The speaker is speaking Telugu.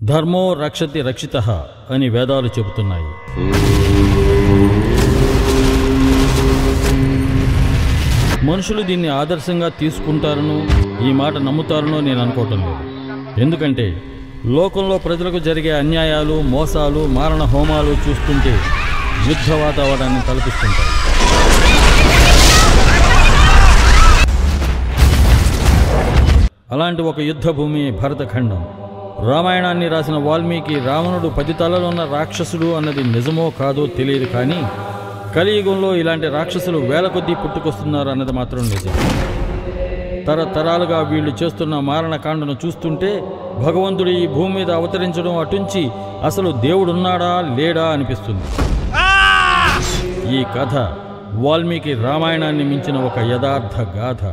ధర్మో రక్షతి రక్షితః అని వేదాలు చెబుతున్నాయి. మనుషులు దీన్ని ఆదర్శంగా తీసుకుంటారనో ఈ మాట నమ్ముతారనో నేను అనుకోవటం లేదు. ఎందుకంటే లోకంలో ప్రజలకు జరిగే అన్యాయాలు, మోసాలు, మారణ హోమాలు చూస్తుంటే యుద్ధ వాతావరణాన్ని కల్పిస్తుంటాయి. అలాంటి ఒక యుద్ధ భూమి భరతఖండం. రామాయణాన్ని రాసిన వాల్మీకి రావణుడు 10 తలలున్న రాక్షసుడు అన్నది నిజమో కాదో తెలియదు, కానీ కలియుగంలో ఇలాంటి రాక్షసులు వేల కొద్దీ పుట్టుకొస్తున్నారు అన్నది మాత్రం నిజం. తరతరాలుగా వీళ్ళు చేస్తున్న మారణకాండను చూస్తుంటే భగవంతుడు ఈ భూమి మీద అవతరించడం అటుంచి అసలు దేవుడున్నాడా లేడా అనిపిస్తుంది. ఈ కథ వాల్మీకి రామాయణాన్ని మించిన ఒక యథార్థ గాథ.